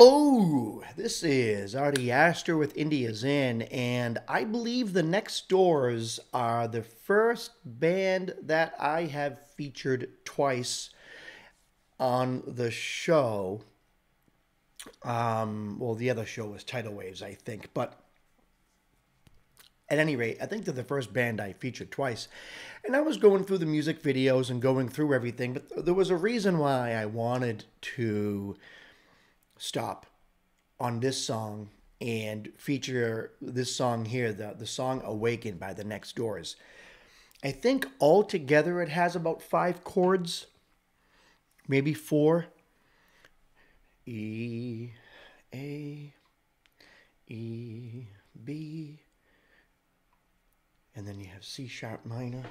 Hello, this is Artie Astor with India's In, and I believe the Nextdoors are the first band that I have featured twice on the show. Well, the other show was Tidal Waves, I think, but at any rate, I think they're the first band I featured twice. And I was going through the music videos and going through everything, but there was a reason why I wanted to stop on this song and feature this song here, the song Awaken by the Nextdoors. I think altogether it has about 5 chords, maybe 4. E, A, E, B, and then you have C sharp minor.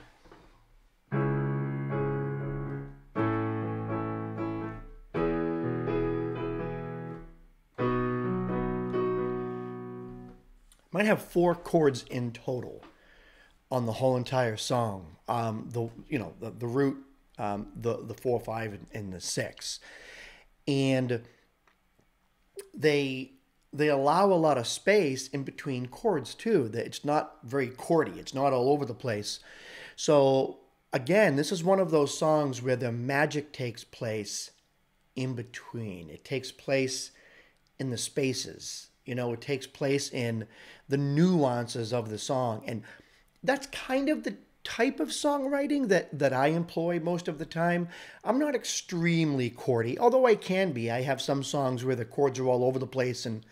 Might have 4 chords in total on the whole entire song. The root, the 4, 5, and the 6, and they allow a lot of space in between chords too. That it's not very chordy. It's not all over the place. So again, this is one of those songs where the magic takes place in between. It takes place in the spaces. It takes place in the nuances of the song. And that's kind of the type of songwriting that I employ most of the time. I'm not extremely chordy, although I can be. I have some songs where the chords are all over the place, and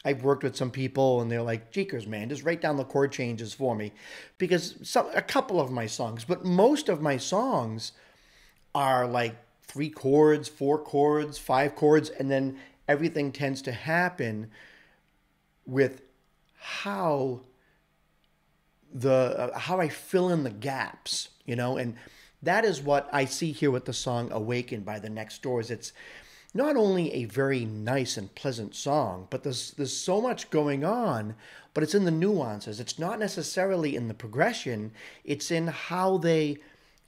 I've worked with some people and they're like, "Jeekers, man, just write down the chord changes for me." Because a couple of my songs, but most of my songs are like 3 chords, 4 chords, 5 chords, and then everything tends to happen with how I fill in the gaps, and that is what I see here with the song Awaken by the Nextdoors. It's not only a very nice and pleasant song, but there's so much going on, but it's in the nuances. It's not necessarily in the progression. It's in how they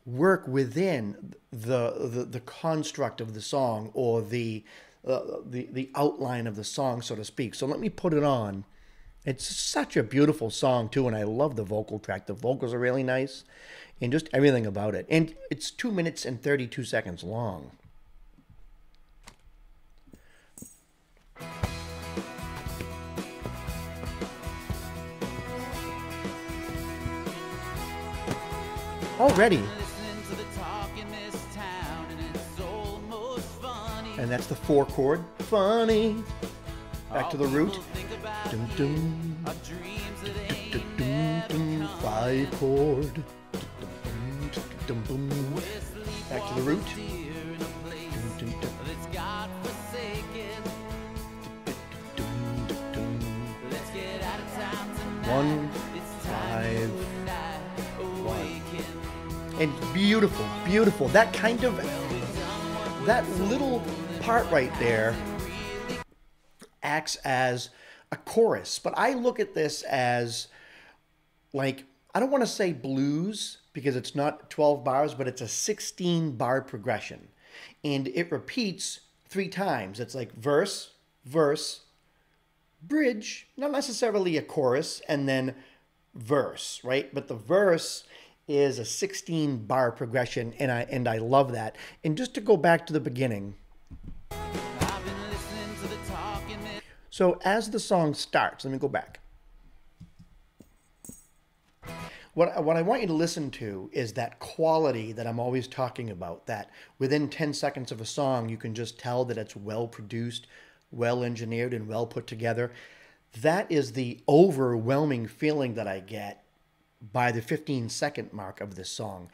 work within the construct of the song, or the outline of the song, so to speak. So let me put it on. It's such a beautiful song too, and I love the vocal track. The vocals are really nice, and just everything about it. And it's 2 minutes and 32 seconds long. Already. And that's the 4 chord. Funny. Back to the root. Dum, dum. Dum, dum, dum. 5 chord. Dum, dum, dum. Back to the root. Dum, dum, dum. 1, 5, 1. And beautiful, beautiful. That little part right there acts as a chorus, but I look at this as, like, I don't want to say blues because it's not 12 bars, but it's a 16-bar progression, and it repeats 3 times. It's like verse, verse, bridge, not necessarily a chorus, and then verse, right? But the verse is a 16-bar progression, and I love that. And just to go back to the beginning. So as the song starts, let me go back. What I want you to listen to is that quality that I'm always talking about, that within 10 seconds of a song, you can just tell that it's well produced, well engineered, and well put together. That is the overwhelming feeling that I get by the 15-second mark of this song.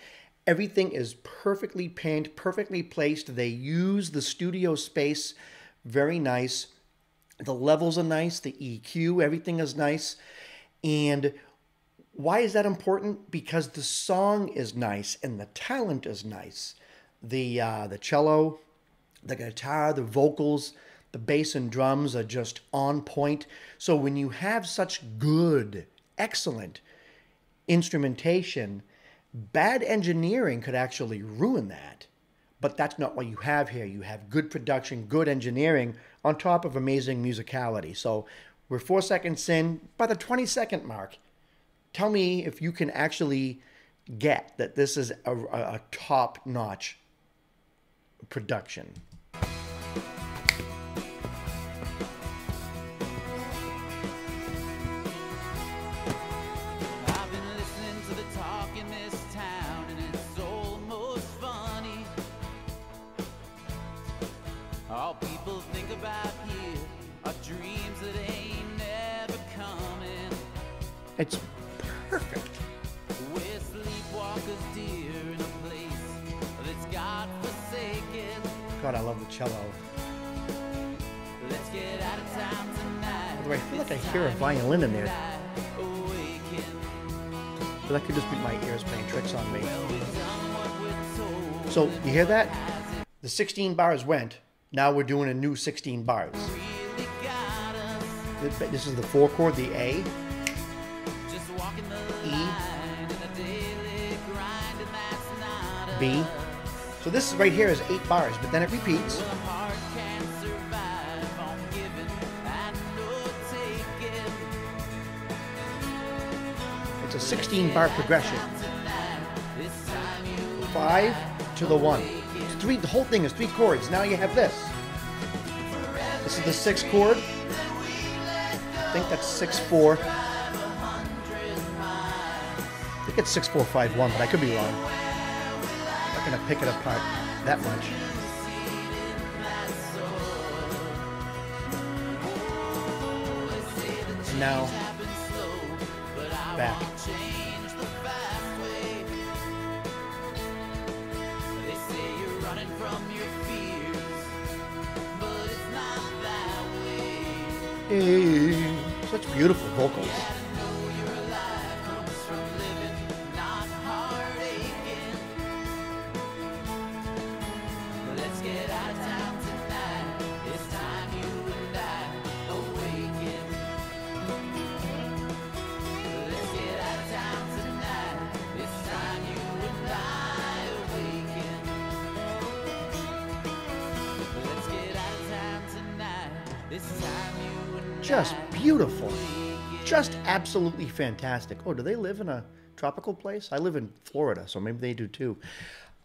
Everything is perfectly panned, perfectly placed. They use the studio space very nice. The levels are nice, the EQ, everything is nice. And why is that important? Because the song is nice and the talent is nice. The cello, the guitar, the vocals, the bass and drums are just on point. So when you have such good, excellent instrumentation, bad engineering could actually ruin that. But that's not what you have here. You have good production, good engineering on top of amazing musicality. So we're 4 seconds in. By the 20-second mark, tell me if you can actually get that this is a top-notch production. All people think about here are dreams that ain't never coming. It's perfect. Where sleepwalkers dear in a place that's God-forsaken. God, I love the cello. Let's get out of town tonight. By the way, I feel like I hear a violin in there. Awaken. But that could just be my ears playing tricks on me. Well, we've done what we're told. So, you hear that? The 16 bars went. Now we're doing a new 16 bars. Really got us. This is the 4 chord, the A, Just walking the E, line in a daily grind, and that's not B. So this right here is 8 bars, but then it repeats. a heart can't survive on giving and no taking. It's a 16 bar progression. This time you 5 to the 1. It's 3, the whole thing is 3 chords. Now you have this. This is the 6th chord. I think that's 6-4. I think it's 6-4-5-1, but I could be wrong. I'm not gonna pick it apart that much. And now back. change the fast way. They say you're running from your fears, but it's not that way. Hey, such beautiful vocals. To know you're alive comes from living, not heart aching. Let's get out of town tonight. It's time you and I awaken. Let's get out of town tonight. It's time you and I awaken. Let's get out of town tonight. It's time you and Just beautiful. Just absolutely fantastic. Oh, do they live in a tropical place? I live in Florida, so maybe they do too.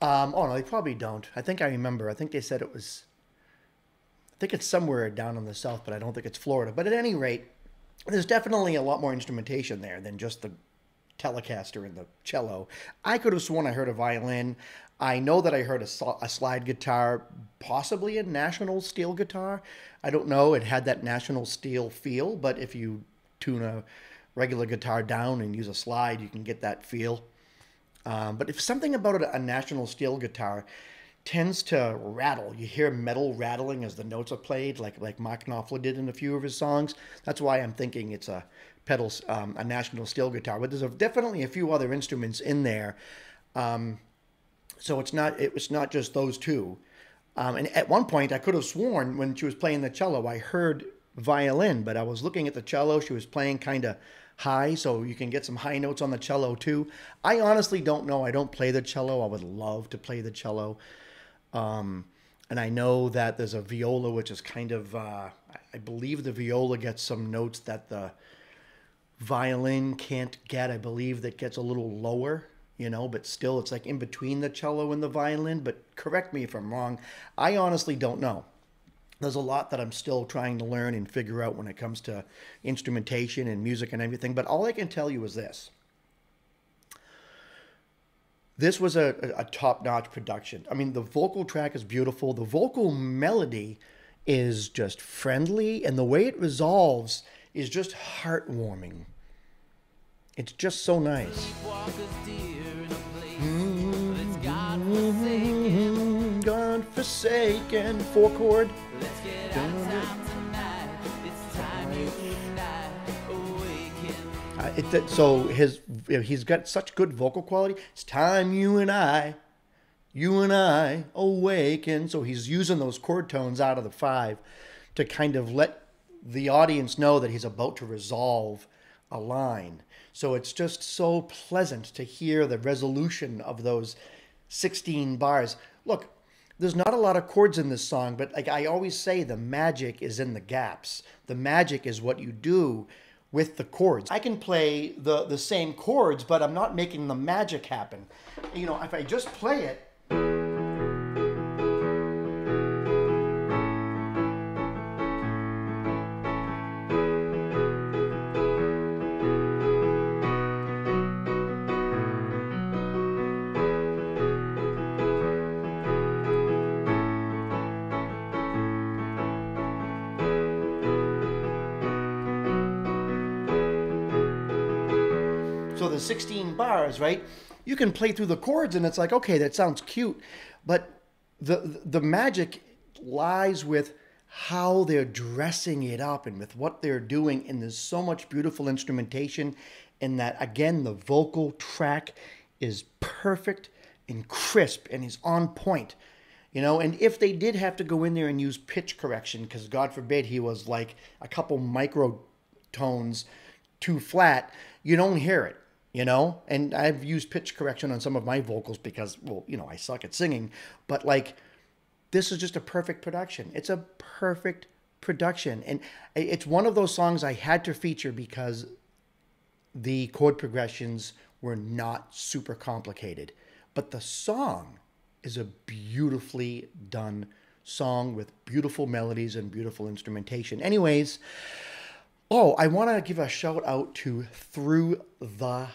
Oh, no, they probably don't. I think I remember. I think they said it was, I think it's somewhere down in the south, but I don't think it's Florida. But at any rate, there's definitely a lot more instrumentation there than just the Telecaster and the cello. I could have sworn I heard a violin. I know that I heard a slide guitar, possibly a National steel guitar. I don't know. It had that National steel feel, but if you tune a regular guitar down and use a slide, you can get that feel. But if something about a National steel guitar tends to rattle, you hear metal rattling as the notes are played, like Mark Knopfler did in a few of his songs. That's why I'm thinking it's a a National steel guitar. But there's definitely a few other instruments in there. So it was not just those two. And at one point, I could have sworn when she was playing the cello, I heard violin, but I was looking at the cello. She was playing kind of high, so you can get some high notes on the cello too. I honestly don't know. I don't play the cello. I would love to play the cello. And I know that there's a viola, which is kind of, I believe the viola gets some notes that the violin can't get. I believe that gets a little lower, you know, but still it's like in between the cello and the violin. But correct me if I'm wrong. I honestly don't know. There's a lot that I'm still trying to learn and figure out when it comes to instrumentation and music and everything. But all I can tell you is this. This was a top-notch production. I mean, the vocal track is beautiful. The vocal melody is just friendly. And the way it resolves is just heartwarming. It's just so nice. God-forsaken, 4 chord. Let's get out of town tonight. It's time you and I awaken. So he's got such good vocal quality. It's time you and I awaken. So he's using those chord tones out of the 5 to kind of let the audience know that he's about to resolve a line. So it's just so pleasant to hear the resolution of those 16 bars. Look, there's not a lot of chords in this song, but like I always say, the magic is in the gaps. The magic is what you do with the chords. I can play the same chords, but I'm not making the magic happen. You know, if I just play it, so the 16 bars, right? You can play through the chords and it's like, okay, that sounds cute. But the magic lies with how they're dressing it up and with what they're doing. And there's so much beautiful instrumentation. And that, again, the vocal track is perfect and crisp and is on point. You know, and if they did have to go in there and use pitch correction, because God forbid he was like a couple microtones too flat, you don't hear it. You know, and I've used pitch correction on some of my vocals because, well, you know, I suck at singing, but like, this is just a perfect production. It's a perfect production. And it's one of those songs I had to feature because the chord progressions were not super complicated, but the song is a beautifully done song with beautiful melodies and beautiful instrumentation. Anyways, oh, I want to give a shout out to Through the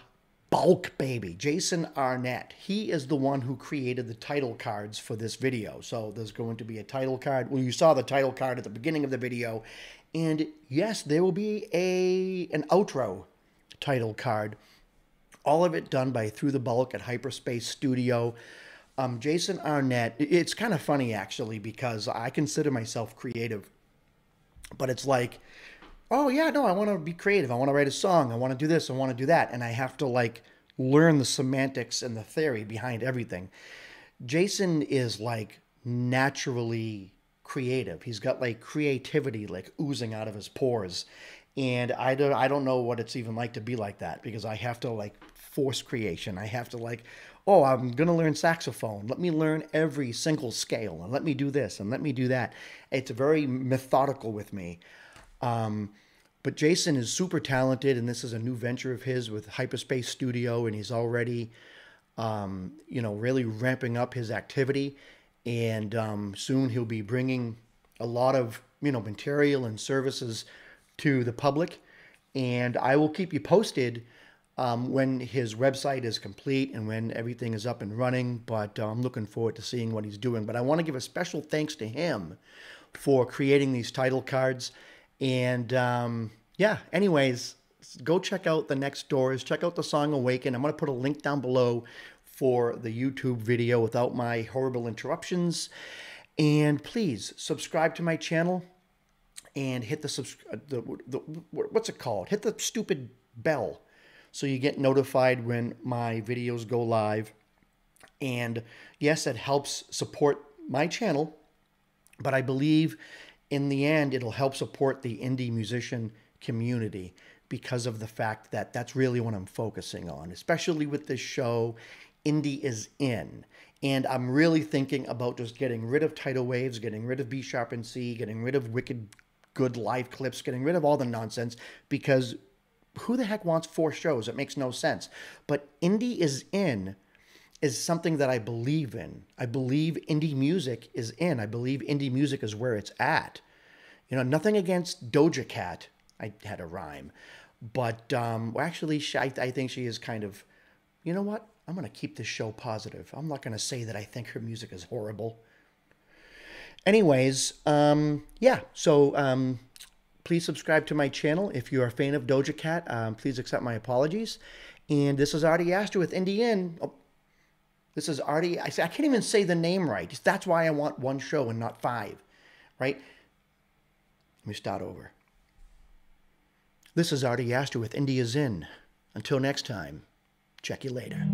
Bulk Baby, Jason Arnett. He is the one who created the title cards for this video. So there's going to be a title card. Well, you saw the title card at the beginning of the video. And yes, there will be an outro title card. All of it done by Through the Bulk at Hyperspace Studio. Jason Arnett, it's kind of funny actually because I consider myself creative. But it's like, oh yeah, no, I want to be creative. I want to write a song. I want to do this. I want to do that. And I have to like learn the semantics and the theory behind everything. Jason is like naturally creative. He's got like creativity like oozing out of his pores. And I don't know what it's even like to be like that because I have to like force creation. I have to like, oh, I'm going to learn saxophone. Let me learn every single scale and let me do this and let me do that. It's very methodical with me. But Jason is super talented, and this is a new venture of his with Hyperspace Studio, and he's already, you know, really ramping up his activity. And soon he'll be bringing a lot of, you know, material and services to the public. And I will keep you posted when his website is complete and when everything is up and running. But I'm looking forward to seeing what he's doing. But I want to give a special thanks to him for creating these title cards. And yeah, anyways, go check out the Nextdoors. Check out the song Awaken. I'm going to put a link down below for the YouTube video without my horrible interruptions. And please subscribe to my channel and hit the what's it called? Hit the stupid bell so you get notified when my videos go live. And yes, it helps support my channel, but I believe in the end, it'll help support the indie musician community because of the fact that that's really what I'm focusing on, especially with this show, Indie is In. And I'm really thinking about just getting rid of tidal waves, getting rid of B sharp and C, getting rid of wicked good live clips, getting rid of all the nonsense because who the heck wants 4 shows? It makes no sense. But Indie is In is something that I believe in. I believe indie music is in. I believe indie music is where it's at. You know, nothing against Doja Cat. I had a rhyme. But well, actually, I think she is kind of, you know what? I'm going to keep this show positive. I'm not going to say that I think her music is horrible. Anyways, yeah, so please subscribe to my channel. If you're a fan of Doja Cat, please accept my apologies. And this is Artie Astor with Indie In. Oh, this is Artie. I can't even say the name right. That's why I want 1 show and not 5, right? Let me start over. This is Artie Astor with Indie is In. Until next time, check you later.